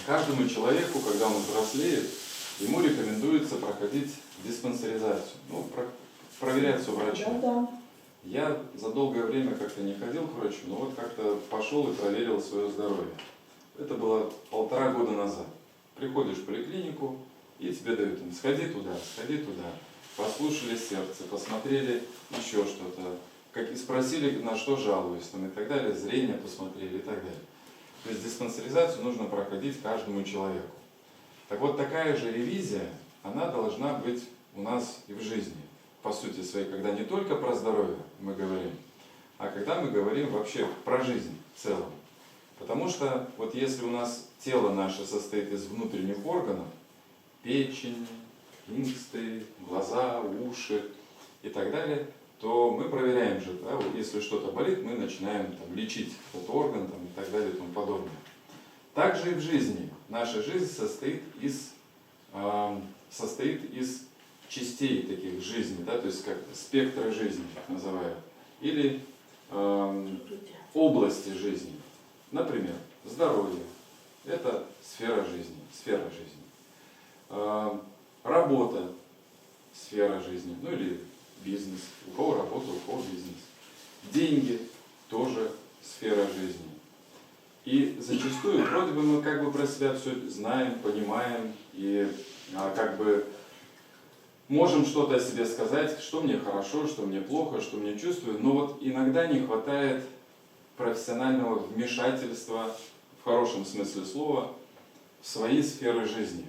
каждому человеку, когда он взрослеет, ему рекомендуется проходить диспансеризацию, ну, проверяться у врача. Да. Я за долгое время как-то не ходил к врачу, но вот как-то пошел и проверил свое здоровье. Это было 1,5 года назад. Приходишь в поликлинику, и тебе дают, сходи туда, послушали сердце, посмотрели еще что-то, и спросили, на что жалуюсь, там, и так далее, зрение посмотрели и так далее. То есть диспансеризацию нужно проходить каждому человеку. Так вот, такая же ревизия, она должна быть у нас и в жизни. По сути своей, когда не только про здоровье мы говорим, а когда мы говорим вообще про жизнь в целом. Потому что вот если у нас тело наше состоит из внутренних органов, печень, инсты, глаза, уши и так далее, то мы проверяем же, да, вот если что-то болит, мы начинаем там, лечить этот орган там, и так далее и тому подобное. Также и в жизни. Наша жизнь состоит из частей таких жизни, да, то есть как спектра жизни, так называют, или области жизни. Например, здоровье – это сфера жизни, работа – сфера жизни, ну или бизнес, у кого работа, у кого бизнес. Деньги – тоже сфера жизни. И зачастую, вроде бы мы как бы про себя все знаем, понимаем и как бы можем что-то о себе сказать, что мне хорошо, что мне плохо, что мне чувствую, но вот иногда не хватает профессионального вмешательства, в хорошем смысле слова, в свои сферы жизни.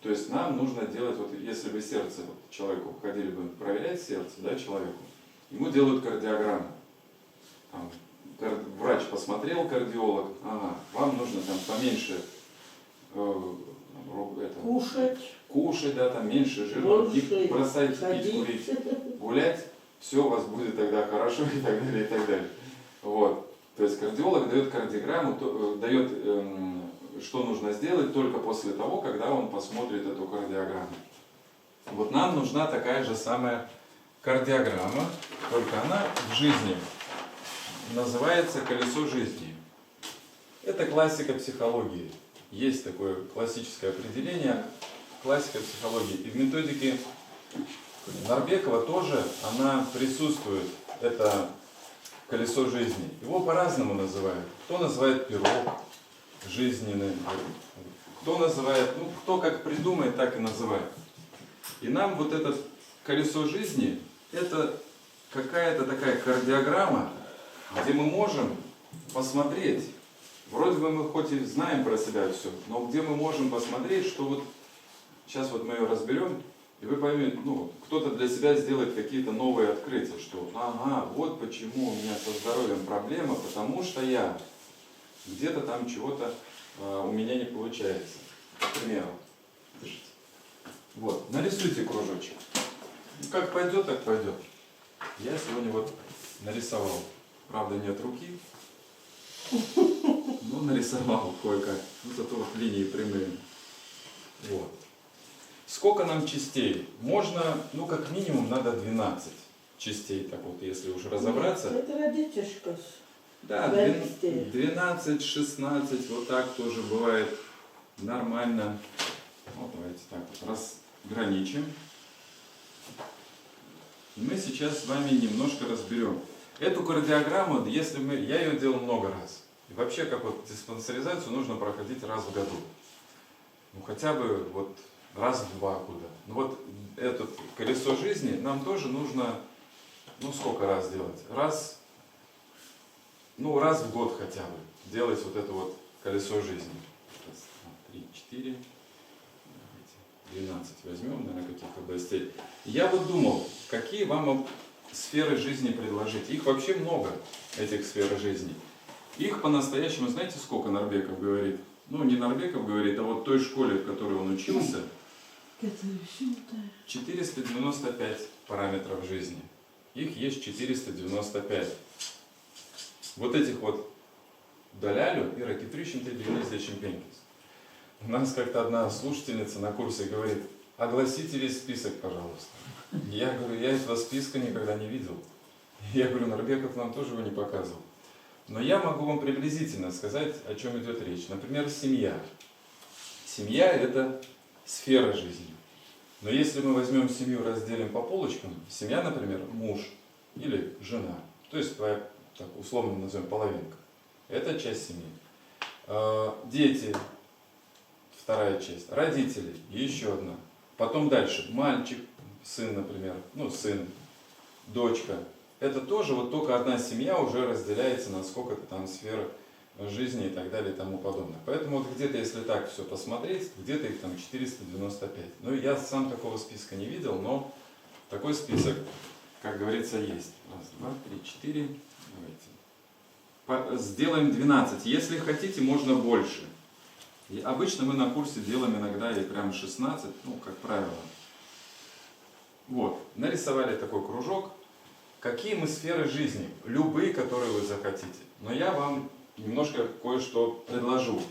То есть нам нужно делать, вот если бы сердце вот, человеку ходили бы проверять сердце, да, человеку, ему делают кардиограмму. Там, врач посмотрел, кардиолог, ага, вам нужно там поменьше кушать, да, там меньше жира, бросайте пить, курить, гулять, все у вас будет тогда хорошо и так далее, и так далее. Вот. То есть кардиолог дает кардиограмму, дает, что нужно сделать только после того, когда он посмотрит эту кардиограмму. Вот нам нужна такая же самая кардиограмма, только она в жизни называется колесо жизни. Это классика психологии. Есть такое классическое определение, классика психологии. И в методике Нарбекова тоже она присутствует, это колесо жизни. Его по-разному называют. Кто называет пирог жизненный, кто называет, ну кто как придумает, так и называет. И нам вот это колесо жизни, это какая-то такая кардиограмма, где мы можем посмотреть, вроде бы мы хоть и знаем про себя все, но где мы можем посмотреть, что вот сейчас вот мы ее разберем, и вы поймете, ну, кто-то для себя сделает какие-то новые открытия, что ага, вот почему у меня со здоровьем проблема, потому что я где-то там чего-то у меня не получается. К примеру, держите. Вот, нарисуйте кружочек. Ну, как пойдет, так пойдет. Я сегодня вот нарисовал. Правда, нет руки, но нарисовал кое-как. Ну, зато вот линии прямые. Вот. Сколько нам частей? Можно, ну, как минимум, надо 12 частей, так вот, если уже разобраться. Это родительская. Да, 12, 16, вот так тоже бывает нормально. Вот давайте так вот разграничим. Мы сейчас с вами немножко разберем. Эту кардиограмму, если я ее делал много раз. И вообще, как вот диспансеризацию нужно проходить раз в году. Ну хотя бы вот раз в 2 года. Ну вот это колесо жизни нам тоже нужно, ну сколько раз делать? Раз в год хотя бы делать вот это вот колесо жизни. Раз, 2, 3, 4, 12 возьмем, наверное, каких областей. Я вот думал, какие вам сферы жизни предложить. Их вообще много, этих сфер жизни. Их по-настоящему, знаете, сколько Нарбеков говорит? Ну, не Нарбеков говорит, а вот той школе, в которой он учился, 495 параметров жизни. Их есть 495. Вот этих вот Далялю и Ракитрющенте Денизличем Пенкис. У нас как-то одна слушательница на курсе говорит, огласите весь список, пожалуйста. Я говорю, я этого списка никогда не видел. Я говорю, Нарбеков нам тоже его не показывал. Но я могу вам приблизительно сказать, о чем идет речь. Например, семья. Семья – это сфера жизни. Но если мы возьмем семью, разделим по полочкам, семья, например, муж или жена, то есть твоя, так условно назовем, половинка, это часть семьи. Дети – вторая часть, родители – еще одна. Потом дальше мальчик, сын, например, ну сын, дочка. Это тоже вот только одна семья уже разделяется на сколько-то там сфер жизни и так далее и тому подобное. Поэтому вот где-то, если так все посмотреть, где-то их там 495. Ну, я сам такого списка не видел, но такой список, как говорится, есть. Раз, два, три, четыре. Давайте. Сделаем 12. Если хотите, можно больше. И обычно мы на курсе делаем иногда и прям 16, ну, как правило. Вот, нарисовали такой кружок. Какие мы сферы жизни? Любые, которые вы захотите. Но я вам немножко кое-что предложу.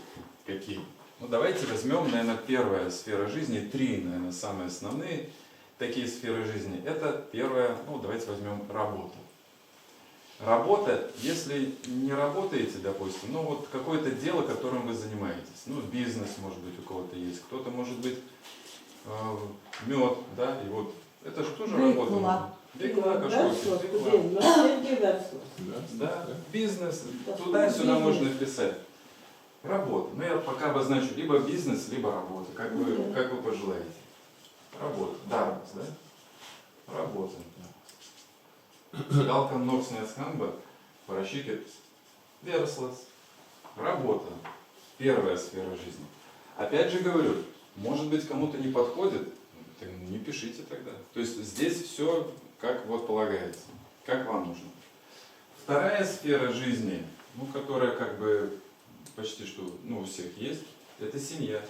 Какие? Ну, давайте возьмем, наверное, первая сфера жизни. 3, наверное, самые основные такие сферы жизни. Это первая, ну, давайте возьмем работу. Работа, если не работаете, допустим, ну, вот какое-то дело, которым вы занимаетесь. Ну, бизнес, может быть, у кого-то есть. Кто-то, может быть, мед, да, и вот. Это же тоже работа. Бегла, да, бизнес, туда-сюда можно писать. Работа. Ну, я пока обозначу либо бизнес, либо работа, как вы пожелаете. Работа. Да, да? Работа. Galkan nors neskamba, parašykit verslas. Работа. Первая сфера жизни. Опять же говорю, может быть, кому-то не подходит, не пишите тогда. То есть здесь все как вот полагается, как вам нужно. Вторая сфера жизни, ну, которая как бы почти что, ну, у всех есть, это семья.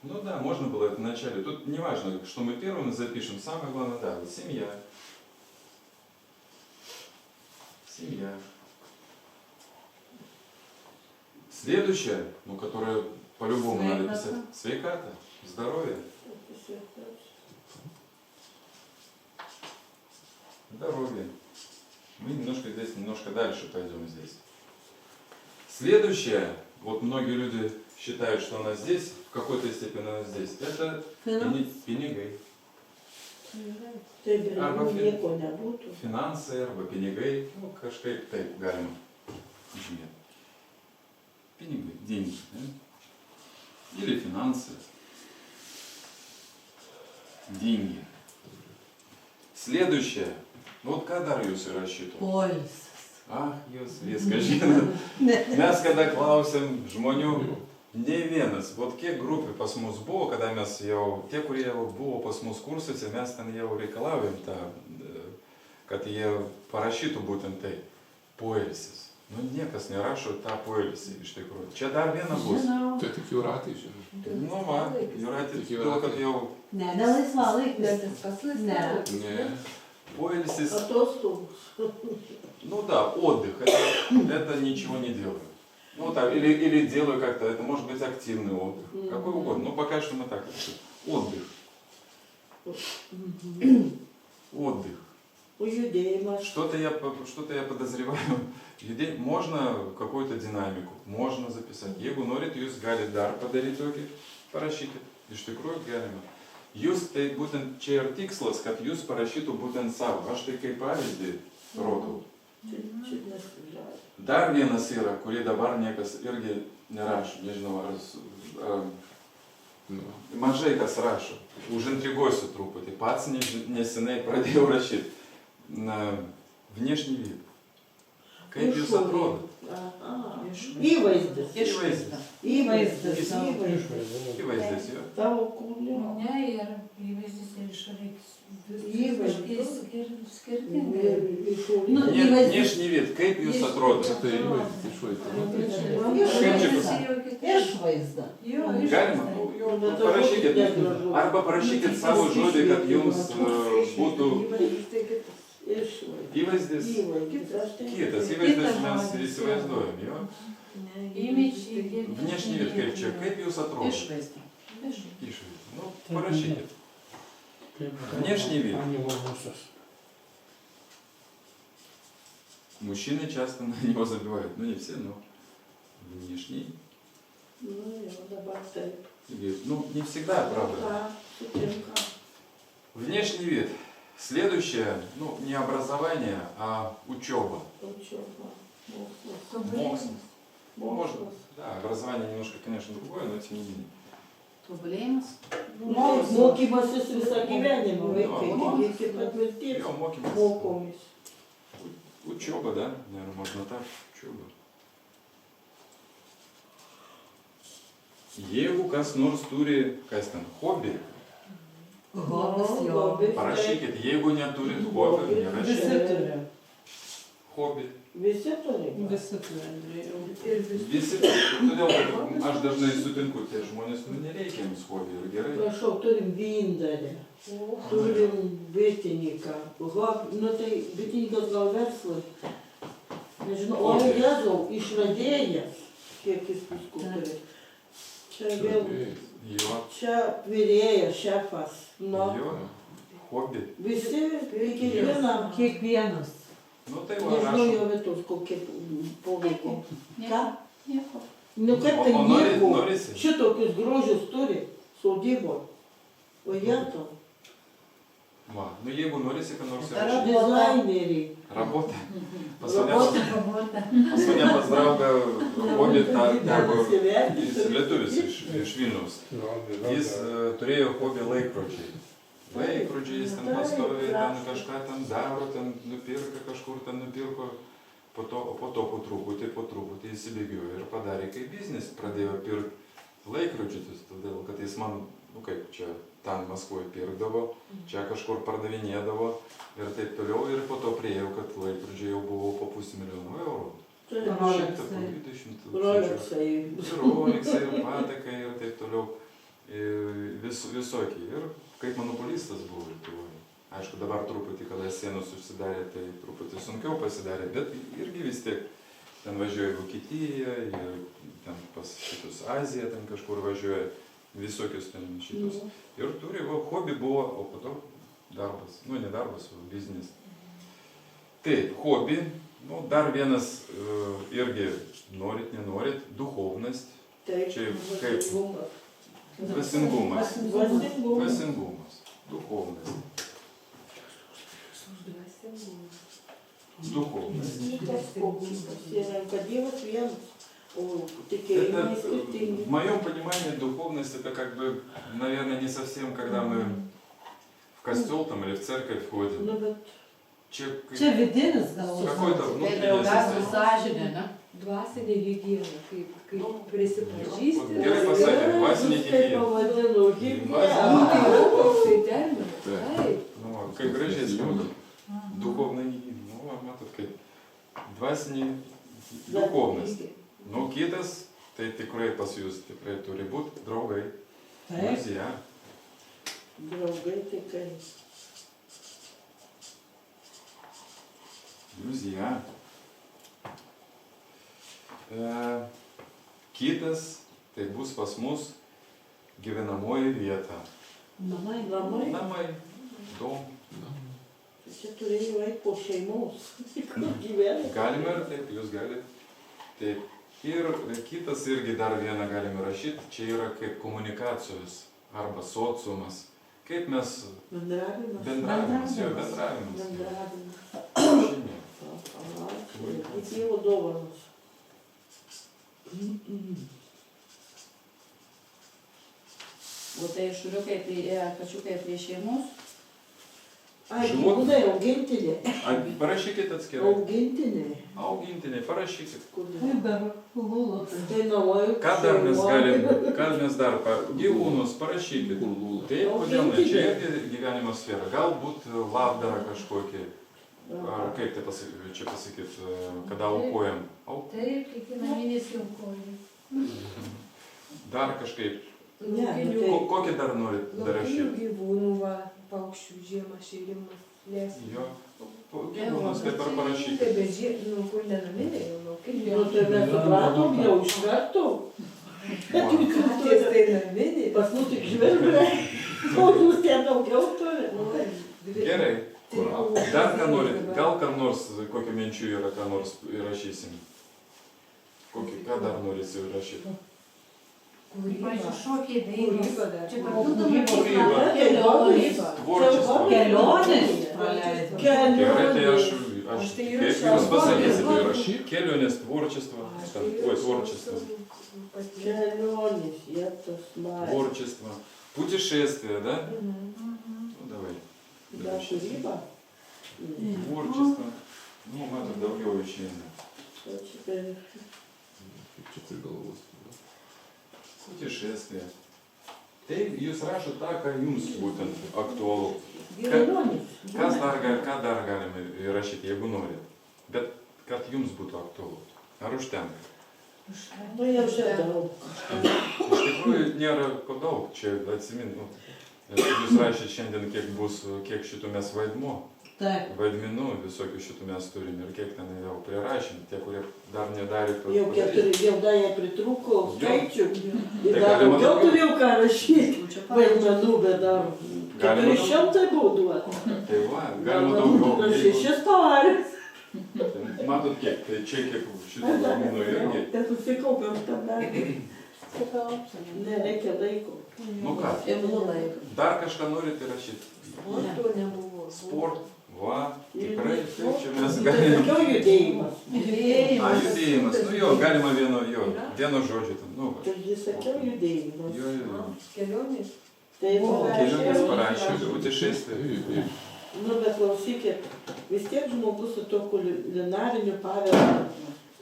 Ну да, можно было это вначале. Тут не важно, что мы первым запишем, самое главное, да, вот семья. Семья. Следующее, ну, которое по-любому надо писать, свеката, здоровье. Здоровье. Мы немножко дальше пойдем здесь. Следующее, вот многие люди считают, что она здесь, в какой-то степени она здесь, это пинигей. Финансы, арба пинигей, ну, кашкай, тайп, галima. Пинигей, деньги, да? Или финансы. Деньги. Следующее. Вот когда jūs rašytų? Ах, jūs viską žinot. Mes kada klausėm žmonių, ne vienas. Vat kiek grupių pas mus buvo, kada mes jau, tie, kurie jau buvo pas mus kursuose, mes ten jau reikalaujam tą, kad jie parašytų būtent tai. Poilsis. Nu, niekas nerašo tą poilsį iš tikrųjų. Čia dar viena bus. Tai tik jūratė žino. Nu, man, jūratė, todėl, kad jau... Ne, laisvalaikis. Ne. Поэльсис. Ну да, отдых. Это ничего не делаю. Ну так, или делаю как-то, это может быть активный отдых. Какой угодно. Но пока что мы так. Отдых. Отдых. Что-то я подозреваю. Можно какую-то динамику, можно записать. Jeigu norit, jūs galit dar padaryti tokį, parašykit. Iš tikrųjų galima. Jūs tai būtent čia ir tikslas, kad jūs parašytų būtent savo. Aš tai kaip pavyzdį rodau. Dar vienas yra, kurį dabar niekas irgi nerašo. Nežinau, ar mažai kas rašo. Užintriguosiu truputį. Pats nesenai pradėjau rašyti. Внешний вид. Kaip jūs atrodo? Įvaizdis. Įvaizdis, jo. Tavo kūne. Ne, ir įvaizdis ir išorės. Įvaizdis. Skirtingai. Внешний вид. Kaip jūs atrodo? Tai įvaizdis, Išvaizda. Galima? Nu, parašykit. Arba parašykit savo žodį, kad jums būtų įvaizdis. Kitas įvaizdis mes įsivaizduojam, jo? Внешний вид, kaip čia, kaip jūs atrodo? Išvaizda. Nu, parašykit. Внешний вид. Мужчины часто на него забивают. Ну, не все, но внешний. Nu, jau dabar taip. Ну, не всегда, правда. Да, сутенка. Внешний вид. Следующее, ну, не образование, а учеба. Учеба. Mokslas. Tobulėjimas. Ну, может, Mokslas. да, образование немножко, конечно, другое, но тем не менее. Tobulėjimas. Mokymasis visą gyvenimą, vaikai. Nu, Iki pat mirties Jo, mokymas. mokomis. Учеба, да? Наверное, можно так. Учеба. Jeigu kas nors turi, kas ten, hobį, Hobis jo. Hobis. parašykit. Jeigu neturit hobio, Visi nerašykit. turi. Hobį. Visi turi. Visi turi, Andrėjau. Ir visi. Visi, todėl kad aš dažnai sutinku, tie žmonės, nu nereikia jums hobį ir gerai. Prašau, turim vyndarę, turim bitininką. Nu tai bitininkas gal verslai. Nežinau, o Jėzau, išradėjas, kiek jis viskų turi. Čia vėl, Jo, čia virėjas, šefas. Nu, jo, hobį. visi, kiekvienam. Kiekvienas. Nu tai va, Nežinau rašom. jo vietos, kokie poveikiai. Ką? Nieko. Nu kaip tai O nieko. norisi? Šitokius grožius turi sodybo. O jie to. Va, nu jeigu norisi, ką nors Yra įrašyti. dizaineriai. Работа. Работа. Pas mane pas draugą hobį teko Įsivertinti. jis lietuvis iš Vilniaus. Jis turėjo hobį laikrodžiai. Laikrodžiai, jis ten pastoviai ten kažką ten daro, ten nupirka kažkur, ten nupirko. Po to po truputį įsibėgiojo ir padarė kaip biznis. Pradėjo pirkti laikrodžius, todėl kad jis man, nu kaip čia, ten Maskvoje pirkdavo, čia kažkur pardavinėdavo ir taip toliau. Ir po to priejau, kad laikrodžiai jau buvo po $500 000 eurų. Tai Šimtą, po 20 tūkstančių. Rolexai. Rolexai ir patekai ir taip toliau. Visokie. Ir kaip monopolistas buvo Lietuvoje. Aišku, dabar truputį, kada sienos užsidarė, tai truputį sunkiau pasidarė, bet irgi vis tiek ten važiuoja į Vokietiją, ir ten pas šitus Aziją, ten kažkur važiuoja, visokius ten šitus. Ir turi, va, hobį buvo, o po to darbas. Nu, ne darbas, o biznis. Taip, hobį. Nu, dar vienas irgi, norit, nenorit, duhovность. Taip, Čia kaip? dvasingumas. Dvasingumas. Dvasingumas. Dvasingumas. Duhovность. Duhovность. Pasirenka Dievas vienas, o Это, tikėjimai skirtingi. в моем понимании, духовность это как бы, наверное, не совсем, когда мы в костел там или в церковь входим. Nu, bet Čia Čia vidinis gal. какой-то Tai внутреннее draugavimas состояние. sąžinė, ne? Dvasinė hygiena, kaip Вот prisipažįsti. gerai pasakė, dvasinė Jėzus taip higieną. pavadino Nu, tai jau higiena. toksai terminas. Taip. Ну, как gražiai skamba. Духовная гигиена. Ну, matot, kaip dvasinė duhovность. Nu, kitas, tai tikrai pas jūs tikrai turi būti draugai. Taip. Друзья. Draugai tikrai. Друзья. Kitas, tai bus pas mus gyvenamoji vieta. Namai. Namai. Namai, dom. Čia turėjau eiti po šeimos. Kur gyvena. Galime ir taip, jūs galite. Taip. Ir kitas irgi dar vieną galime rašyti. Čia yra kaip komunikacijos arba sociumas. Kaip mes Bendravimas. bendravimas, jo bendravimas. Bendravimas. Šiandien. Į Dievo dovanas. O tai šuriukai prie, kačiukai prie šeimos. Ai, Žinok. gyvūnai, augintiniai. Parašykit atskirai. Augintiniai. Augintiniai, parašykit. Kodėl? Dar lulos. Tai naujoji Ką dar mes šeima. galim, ką mes dar, gyvūnus parašykit. Taip, kodėl ne? Čia irgi gyvenimo sfera. Galbūt labdara kažkokia. Ar kaip tai čia pasakyt, kada aukojam. Taip, kiekvieną mėnesį aukoju. Dar kažkaip. Ne, Laukinių nu tai- Kokį dar norit dar laukinių rašyti? gyvūnų, va, paukščių žiemą šėrimas, lėsas. Jo. Gyvūnus taip ar parašykit. Tai bet nu, kur nenaminiai, jau laukiniai. Nu tai mes supratom jau iš karto. Katės tai naminiai. Pas mus tik žvirbliai. O jūs ten daugiau turi. Nu, dvi- Gerai. trijų- Dar ką norit, gal ką nors, kokių minčių yra, ką nors įrašysim. Ką dar norit įrašyti? Куриба. Шокі, Куриба, да. Чи Куриба. Творчество. Kelionės praleido. Это я Kelionės. аж ты как Ярослав, вирус посадите. ладно, ладно. Келюнес, творчество. Ой, творчество. Kelionės, jie tas man. Творчество. Путешествие, да? Ну, давай. Da, kūryba. Творчество. Nu, matot, daugiau išeina. O čia per- Kaip čia prigalvos. Putešествие. Tai jūs rašot tą, ką jums būtent aktualu. Kelionės. Ką dar galime įrašyti, jeigu norit. Bet kad jums būtų aktualu. Ar užtenka? Nu, jau čia daug. Iš tikrųjų nėra ko daug. Čia atsimint, nu, jūs rašėt šiandien, kiek šitų mes vaidmuo. Taip. Vaidmenų visokių šitų mes turim ir kiek ten jau prirašėm. Tie, kurie dar nedarė, Jau keturi, jau dar jie pritrūko skaičių. Ir Tai dar galima daugiau daugiau. turėjau ką rašyti. Vaidmenų, bet dar Galima 400 buvo duota. Tai va, galima daugiau. Gal 6 tavarės. Tai matot kiek, tai čia kiek šitų vaidmenų irgi. Tai susikaupiam tam dar. Nereikia laiko. Nu ką, Imlu laiko. dar kažką norit įrašyti? O to nebuvo. Sport, va, tikrai, taip, čia mes Tai galime. sakiau judėjimas. A, judėjimas, nu jo, galima vieno žodžio ten, nu va. Taigi sakiau judėjimas. Jo. Kelionės. Tai Kelionės parašiau. parašė, putešествие. Nu, bet klausykit, vis tiek žmogus su to kulinariniu paveldu,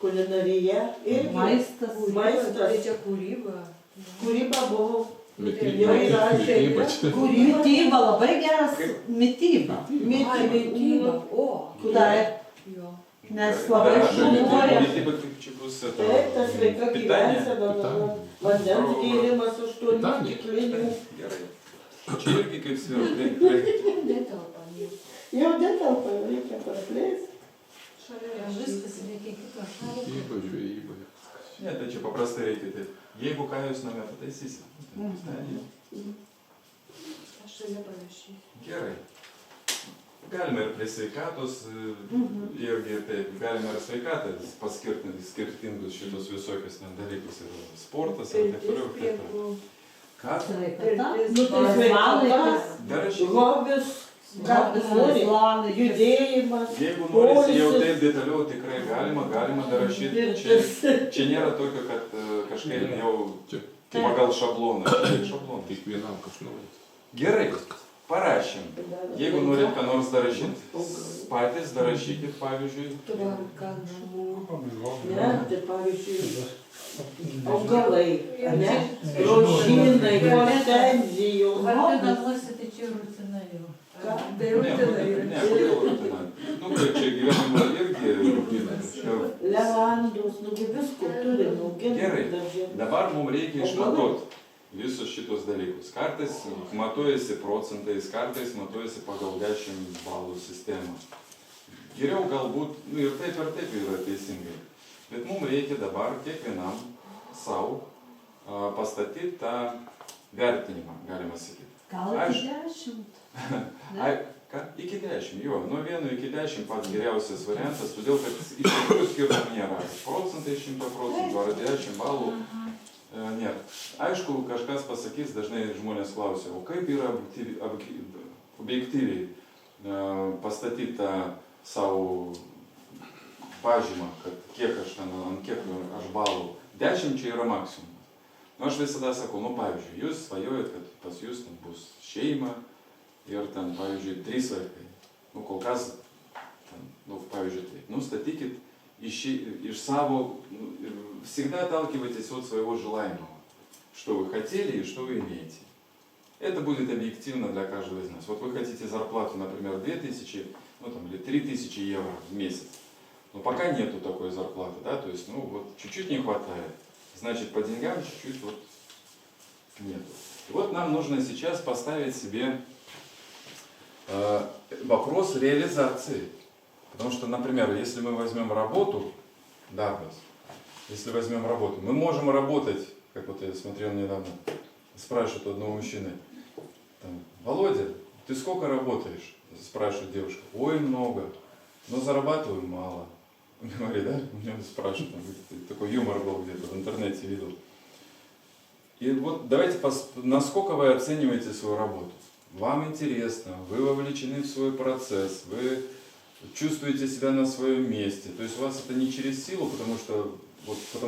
kulinarija ir Maistas. Maistas. Tai čia kūryba. Kūryba buvo. Mityba čia. Mityba, labai geras mityba. Ai, mityba. O. Taip, Jo. nes labai šlubuoja. Mityba kaip čia bus Taip, tas sveika gyvensena, Pitanie. vandens gėrimas 8 Pitanie. stiklinių. Gerai. Čia irgi kaip svira. Netelpa. Jau netelpa, reikia praplėsti. Šalia Viskas reikia kito. Mityba, žvejyba. Ne, tai čia paprastai reikia taip. Jeigu ką jūs namie pataisysit. Aš šalia parašysiu. Gerai. Galime ir prie sveikatos irgi taip, galime ir sveikatą paskirti skirtingus šitus visokius ten dalykus. Ir sportas ir taip toliau. ir taip toliau. Ką? Sveikata. Nu, tai sveikata, Dar rašykit. hobis, ką nori, judėjimas. Jeigu norisi jau taip detaliau, tikrai galima dar rašyti. Ir Čia, tas- čia nėra tokio, kad kažkaip jau Čia pagal šabloną. Čia šablonas. kiekvienam kažkas. Gerai, parašėm. Jeigu norit ką nors darašyti, patys darašykit, pavyzdžiui. Tvarka namų. Ne, tai pavyzdžiui, augalai, ne, rožynai, hortenzijos, Vardu hobis. namuose tai čia rutina jau. Tai Ne, rutina yra. kodėl rutina? Nu, kaip čia gyvenimo irgi rutina. Levandos, nugi visko turim Gerai. auginti darželiu. Dabar mums reikia išmatuoti visus šitos dalykus. Kartais matuojasi procentais, kartais matuojasi pagal 10 balų sistemą. Geriau galbūt, nu ir taip yra teisingai. Bet mums reikia dabar kiekvienam savo pastatyti tą vertinimą, galima sakyti. Gal Aš- iki 10. Ai, ką? Iki 10, jo. Nuo 1 iki 10 pats geriausias variantas, todėl kad iš tikrųjų skirtumų nėra. Procentai 100% ar 10 balų nėra. Aišku, kažkas pasakys, dažnai žmonės klausia, o kaip yra objektyviai pastatyti tą savo pažymą, kad kiek aš ten, ant kiek aš balų. 10 čia yra maksimum. Nu, aš visada sakau, nu, pavyzdžiui, jūs svajojat, kad pas jūs ten bus šeima ir ten, pavyzdžiui, 3 vaikai. Nu, kol kas, ten, nu, pavyzdžiui, taip, nustatykit iš сavo, всегда отталкивайтесь от своего желаемого, что вы хотели и что вы имеете. Это будет объективно для каждого из нас. Вот вы хотите зарплату, например, 2000, ну, там, или 3000 евро в месяц. Но пока нету такой зарплаты, да, то есть, ну, вот, чуть-чуть не хватает. Значит, по деньгам чуть-чуть вот нету. И вот нам нужно сейчас поставить себе вопрос реализации. Потому что, например, если мы возьмем работу, если возьмем работу, мы можем работать, как вот я смотрел недавно, спрашивают у одного мужчины, там, Володя, ты сколько работаешь? Спрашивает девушка, ой, много, но зарабатываю мало. Говорит, да? Меня спрашивают, такой юмор был где-то в интернете видел. И вот давайте, насколько вы оцениваете свою работу. Вам интересно, вы вовлечены в свой процесс, вы чувствуете себя на своем месте. То есть у вас это не через силу, потому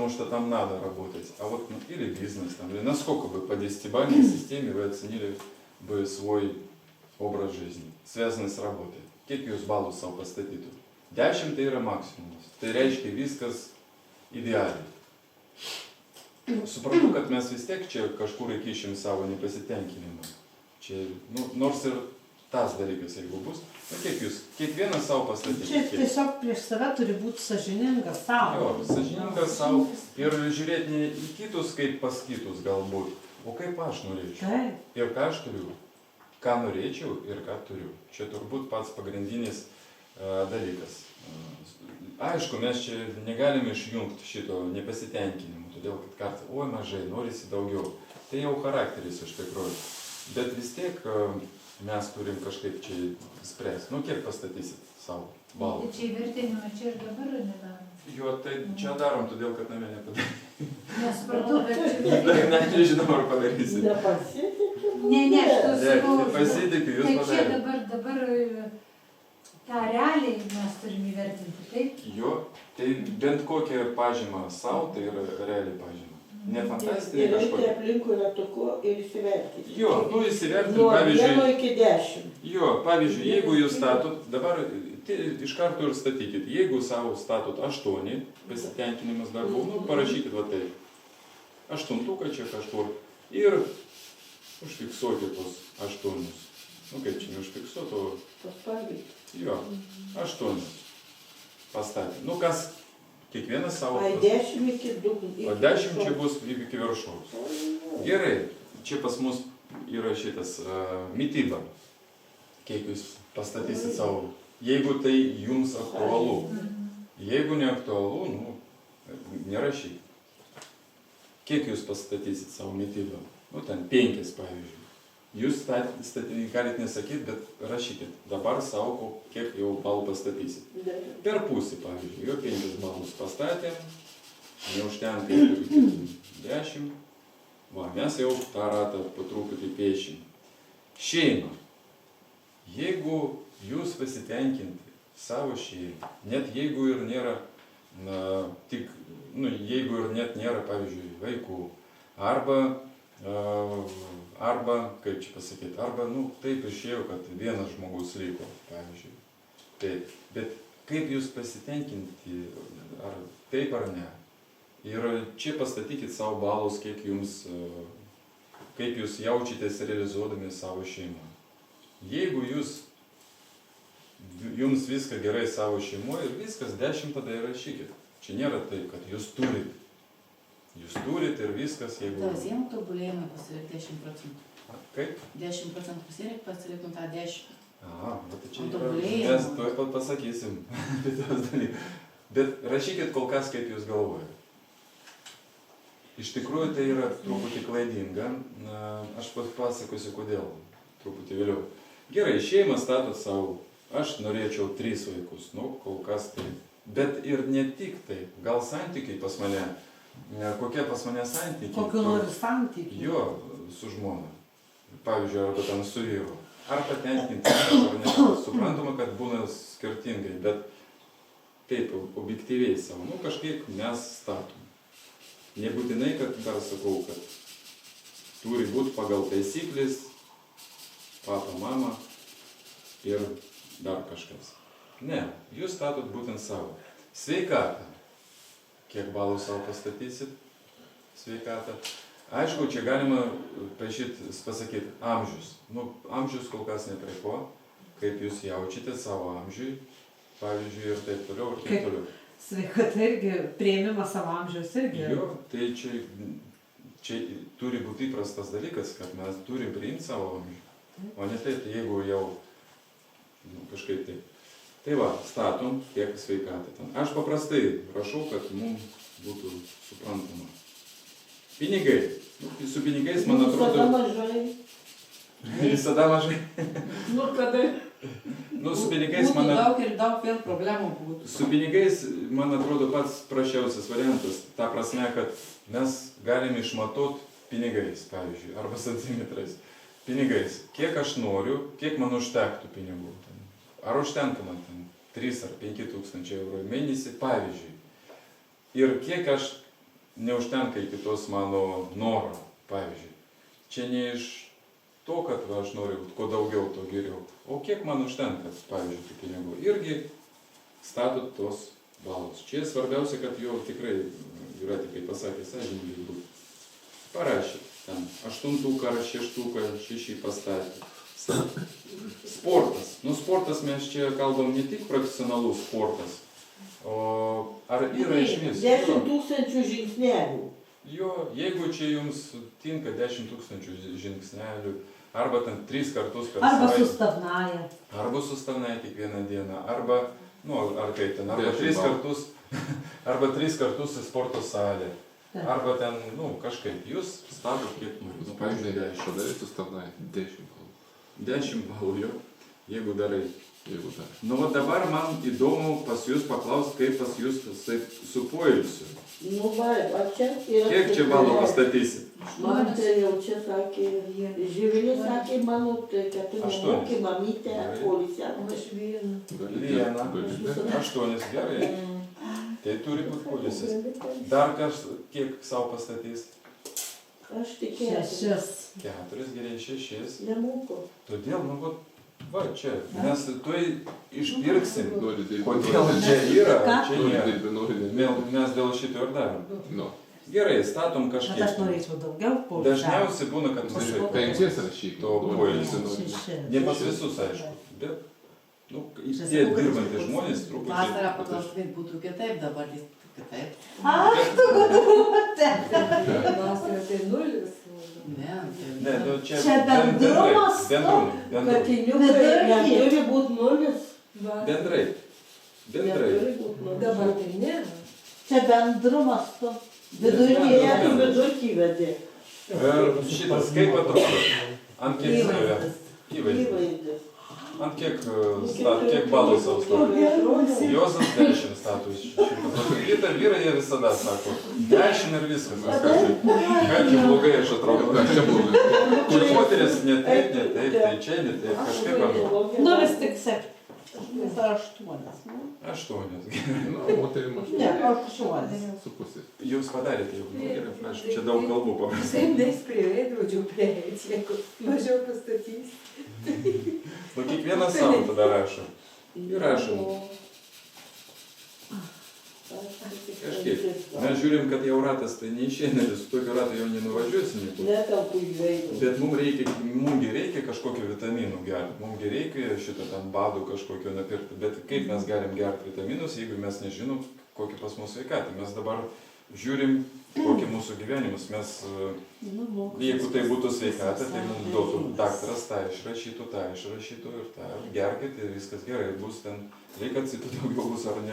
что там надо работать, а вот или бизнес, там, или насколько бы по 10-бальной системе вы оценили бы свой образ жизни, связанный с работой. Kiek jūs balų savo pastatytų? 10 tai yra maksimumas. Tai reiškia viskas idealiai. Suprantu, kad mes vis tiek čia kažkur įkišim savo nepasitenkinimą. Čia, nors ir tas dalykas, jeigu bus, kiek jūs, kiekvienas savo pastatyti. Čia tiesiog prieš save turi būti sąžiningas savo. Jo, sąžiningas savo ir žiūrėti ne į kitus kaip pas kitus galbūt, o kaip aš norėčiau. Taip. Ir ką aš turiu, ką norėčiau ir ką turiu. Čia turbūt pats pagrindinis dalykas. Aišku, mes čia negalime išjungti šito nepasitenkinimo, todėl kad kartą, oi mažai, norisi daugiau. Tai jau charakteris iš tikrųjų. Bet vis tiek mes turim kažkaip čia spręsti. Kiek pastatysit savo balų? Čia įvertinimą čia ir dabar nedarom. Jo, tai čia darom, todėl kad namie nepadaryti. Nesupratau, bet čia... Net nežinau, ar padarysit. Nepasitikiu. Ne, aš to sakau. Pasitikiu, jūs Tai čia padarėte. dabar tą realiai mes turim įvertinti, taip? Jo, tai bent kokią pažymą savo, tai yra realiai pažyma. Ne fantastinė Ir kažkokia. aplinkui ratuku ir įsivertinti. Jo, įsivertinti, Nuo 1 pavyzdžiui. iki 10. Jo, pavyzdžiui, jeigu jūs statot, dabar iš karto ir statykit, jeigu savo statot 8, pasitenkinimas darbų, parašykit va taip. 8 čia kažkur ir užfiksuokit tos 8. Kaip čia neužfiksuot, o... Paspalvyti. Jo, 8 pastatė. Kas, kiekvienas savo... Ai 10 iki 2. O 10 čia bus iki viršaus. Gerai, čia pas mus yra šitas mityba. Kiek jūs pastatysit savo, jeigu tai jums aktualu. Jeigu neaktualu, nerašyk. Kiek jūs pastatysit savo mitybą? Ten 5, pavyzdžiui. Jūs galit nesakyti, bet rašykit. Dabar savo, kiek jau balų pastatysit. Per pusį, pavyzdžiui, jo 5 balus pastatėm, neužtenka iki 10. Va, mes jau tą ratą po truputį piešim. Šeima. Jeigu jūs pasitenkinti savo šeimą, net jeigu ir nėra, jeigu ir net nėra, pavyzdžiui, vaikų, arba, kaip čia pasakyti, arba, taip išėjo, kad vienas žmogus liko, pavyzdžiui. Taip, bet kaip jūs pasitenkinti, ar taip ar ne? Ir čia pastatykit savo balus, kaip jūs jaučiatės realizuodami savo šeimą. Jeigu jums viską gerai savo šeimoje ir viskas 10 tada įrašykit. Čia nėra taip, kad jūs turit. Jūs turit ir viskas, jeigu... Tavasiem tobulėjimai pasilikti 10%. Kaip? 10% pasilikti tą 10%. Bet čia yra... Mes tuoj pat pasakysim apie tos dalykus. Bet rašykit kol kas, kaip jūs galvojate. Iš tikrųjų tai yra truputį klaidinga. Aš pasakosiu kodėl. Truputį vėliau. Gerai, šeimą statot savo. Aš norėčiau 3 vaikus. Kol kas tai. Bet ir ne tik tai. Gal santykiai pas mane. Kokie pas mane santykiai? Kokiu nori santykiai? Jo, su žmona. Pavyzdžiui, arba ten su vyru. Ar patenkinti, ar ne. Suprantama, kad būna skirtingai, bet taip, objektyviai savo. Kažkaip mes statom. Nebūtinai, kad dar sakau, kad turi būti pagal taisyklės, papa, mama ir dar kažkas. Ne, jūs statot būtent savo. Sveikatą. Kiek balų savo pastatysit? Sveikatą. Aišku, čia galima pasakyti amžius. Amžius kol kas ne prie ko, kaip jūs jaučiate savo amžiui, pavyzdžiui, ir taip toliau, ir taip toliau. Sveikata irgi, priėmimas savo amžiaus irgi. Jo, tai čia turi būti įprastas dalykas, kad mes turim priimti savo amžių. O ne taip, jeigu jau kažkaip taip. Tai va, statom tiek sveikatą ten. Aš paprastai rašau, kad mums būtų suprantama. Pinigai. Su pinigais, man atrodo... Visada mažai. Visada mažai. Kada... Su pinigais, man atrodo... Daug ir daug vėl problemų būtų. Su pinigais, man atrodo, pats prašiausias variantas. Ta prasme, kad mes galime išmatuoti pinigais, pavyzdžiui, arba centimetrais. Pinigais. Kiek aš noriu, kiek man užtektų pinigų. Ar užtenka man ten 3 ar 5 tūkstančiai eurų į mėnesį, pavyzdžiui. Ir kiek aš neužtenka iki tos mano noro, pavyzdžiui. Čia ne iš to, kad va, aš noriu, kuo daugiau, to geriau. O kiek man užtenka, pavyzdžiui, tų pinigų. Irgi statot tos balus. Čia svarbiausia, kad jo tikrai, Jūratė, kaip pasakė, sąžiningai būtų. Parašė ten 8 ar 6 pastatė. Sportas. Nu, sportas mes čia kalbam ne tik profesionalus sportas, o ar yra išvis. 10 000 žingsnelių. Jo, jeigu čia jums tinka 10 000 žingsnelių, arba ten 3 kartus per Arba savaitę. sustavnaja. Arba sustavnaja kiekvieną dieną, arba, nu, ar kaip ten, arba 3 kartus, arba 3 kartus į sporto salę. Arba ten, nu, kažkaip, jūs statot kiek norit. Ну, pavyzdžiui, padarai sustavnai 10 balų. 10 balų jo, jeigu darai. Jeigu dar. Nu, o dabar man įdomu pas jūs paklausti, kaip pas jūs su poilsiu. Nu, va čia yra... Kiek čia balų pastatysit? Man tai jau čia sakė, Živilė sakė, mano, tai kad tu 8. nemoki mamytę poilsią. Aš vieną. Viena. 8, gerai. Tai turi būti poilsis. Dar kiek savo pastatys? Aš tikėsiu. 6. 4, gerai, 6. Nemoku. Todėl, nu, va čia, mes tuoj išpirksim. Nori dirbti. Kodėl čia yra, Ką? čia Nori nėra. dirbti, nori dirbti. Mes dėl šito ir darom. Nu, Gerai, statom Bet aš kažkiek. norėčiau daugiau poilsio. Dažniausiai būna, kad mažai. 5 rašyk. To poilsio. Ne pas visus, aišku. Bet, nu, tie dirbantys žmonės truputį. Vasarą paklausti, kaip būtų kitaip, dabar jis kitaip. Aš tu galvote. Vasarą tai 0. Ne, Ne, nu čia Čia bendrumas, bendrai. Katiniukai neturi būti nulis. Bendrai. Neturi būt nulis. Dabar tai ne. Čia bendrumas tu. Vidurkį, tu vidurkį vedi. Šitas kaip atrodo? Ant kiek stovė? Įvaizdis. Įvaizdis. Įvaizdis. Ant kiek balų savo stovi? Juozas 10 statų iš 100. Vyrai jie visada sako, 10 ir viskas. Ką čia blogai aš atrodo? Ką čia blogai? Čia moteris ne taip, tai čia ne taip, kažkaip ar... Nu vis tik 7. 8. 8. Nu, moterim aš Ne, 8. su pusė. Jūs padarėte jau, gerai, aš čia daug kalbų paprastai. Sėdės prie veidrodžio prieiti, jeigu mažiau pastatys. Nu, kiekvienas savo tada rašo. Ir rašom. Kažkiek. Mes žiūrim, kad jau ratas tai neišeina, su tokiu ratu jau nenuvažiuosi niekur. Netelpu į veidrodį. Bet mums reikia kažkokio vitaminų gerti. Mums reikia šitą ten badų kažkokio nupirkti. Bet kaip mes galim gerti vitaminus, jeigu mes nežinom, kokia pas mūsų sveikata. Mes dabar žiūrim, kokie mūsų gyvenimus. Mes, jeigu tai būtų sveikata, tai mums duotų daktaras tą išrašytų ir tą. Gerkit ir viskas gerai bus ten. Reikia atsipūti daugiau bus ar ne.